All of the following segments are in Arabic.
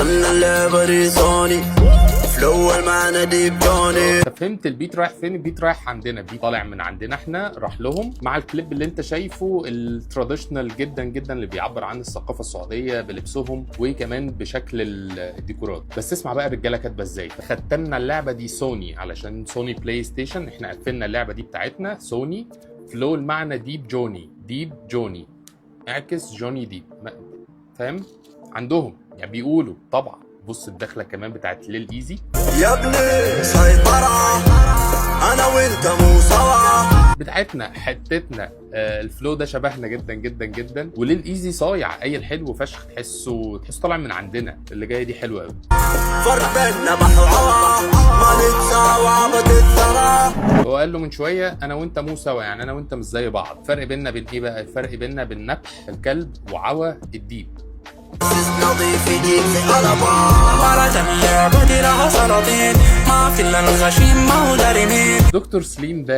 ختمنا اللعبة دي سوني فلو المعنى دي بجوني. فهمت البيت رايح فين؟ البيت رايح عندنا، البيت طالع من عندنا احنا راح لهم، مع الكليب اللي انت شايفه التراديشنال جدا جدا اللي بيعبر عن الثقافه السعوديه بلبسهم وكمان بشكل الديكورات. بس اسمع بقى الرجاله كاتبه ازاي. ختمنا اللعبه دي سوني علشان سوني بلاي ستيشن، احنا قفلنا اللعبه دي بتاعتنا سوني. فلو المعنى ديب جوني، ديب جوني اعكس جوني ديب، فاهم؟ عندهم يعني بيقولوا طبعا. بص الدخله كمان بتاعت ليل ايزي يا ابني سيطرة انا وانت مو سوا بتاعتنا حتتنا. الفلو ده شبهنا جدا جدا جدا. وليل ايزي صايع قايل حلو فشخ، تحسه طالع من عندنا. اللي جايه دي حلوه قوي. فرق بيننا بحر عوا ما نتساوى بتتسرى. هو قال له من شويه انا وانت مو سوا، يعني انا وانت مش زي بعض. فرق بيننا بين ايه بقى؟ الفرق بيننا بين نبح الكلب وعوى الديب. نظيف يجيك في قلبه ولد اللعبة دي لها سلاطين ما في الا الغشيم ما هو دارمين. دكتور سليم ده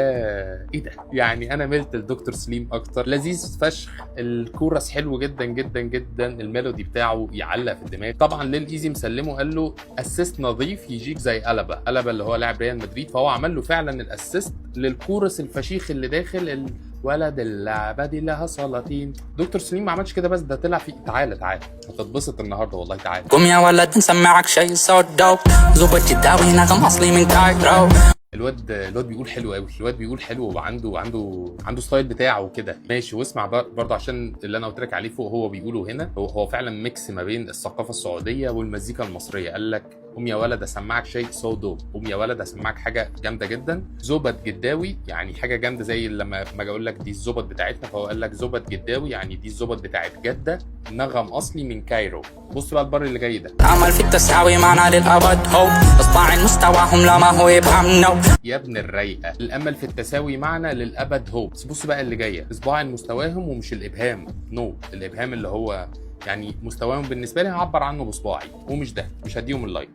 ايه ده؟ يعني انا ملت لدكتور سليم اكتر. لذيذ فشخ، الكورس حلو جدا جدا جدا، الميلودي بتاعه يعلق في الدماغ. طبعا ليل ايزي مسلمه قال له اسيست نظيف يجيك زي قلبه اللي هو لاعب ريال مدريد، فهو عمل له فعلا الاسيست للكورس الفشيخ اللي داخل ولد اللعبة دي لها سلاطين. دكتور سليم ما عملش كده بس، ده طلع فيه. تعالى هتتبسط النهارده والله. تعالى قوم يا ولد نسمعك شي صوت دوب زبط جداوي نغم اصلي من كايرو. الواد بيقول حلو قوي. الواد بيقول حلو وعنده ستايل بتاعه كده ماشي. واسمع برضه عشان اللي انا قلت لك عليه فوق هو بيقوله هنا. هو فعلا ميكس ما بين الثقافه السعوديه والمزيكا المصريه. قال لك قوم يا ولد اسمعك شيء سو دوب، قوم يا ولد اسمعك حاجه جامده جدا. زبط جداوي يعني حاجه جامده، زي لما اجي اقول لك دي الزبط بتاعتنا، فهو قال لك زبط جداوي يعني دي الزبط بتاعت جده، نغم اصلي من كايرو. بص بقى البر اللي جاي ده. عمل في التساوي معنا للابد هوب اصبع مستواهم لا ما هو يفهم نو. يا ابن الرايقه، الامل في التساوي معنا للابد هوب. بص بقى اللي جايه، اصبع مستواهم ومش الابهام. نو الابهام اللي هو يعني مستواهم بالنسبه لي هعبر عنه بصباعي، ومش ده، مش هديهم اللايك.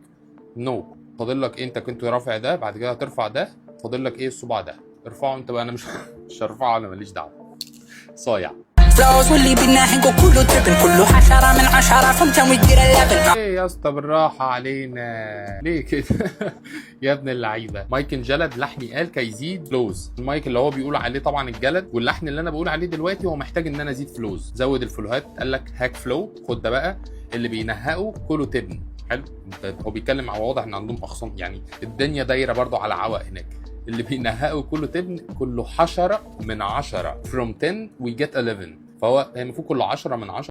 نو فاضل لك انت كنت رافع ده، بعد كده هترفع ده، فاضل لك ايه؟ الصباع ده ارفعه انت بقى. انا مش هرفعه، انا ماليش دعوه. صايع فلوس واللي بالناحق كله تبن كله 10 من 10 فهمت ويدير اللبن. ايه يا اسطى بالراحه علينا ليه كده؟ يا ابن اللعيبه. مايك انجلد لحني قال كيزيد فلوز. المايك اللي هو بيقول عليه طبعا الجلد، واللحن اللي انا بقول عليه دلوقتي هو محتاج ان انا ازيد فلوز. زود الفلوهات. قال لك هاك فلو. خد ده بقى اللي بينهقوا كله تبن. حلو. هو بيتكلم على واضح ان عندهم اخصام، يعني الدنيا دايره برضو على عوق هناك. اللي بينهقوا كله تبن، كله 10 من 10 from 10 we get 11. فهو المفروض كله 10 من 10.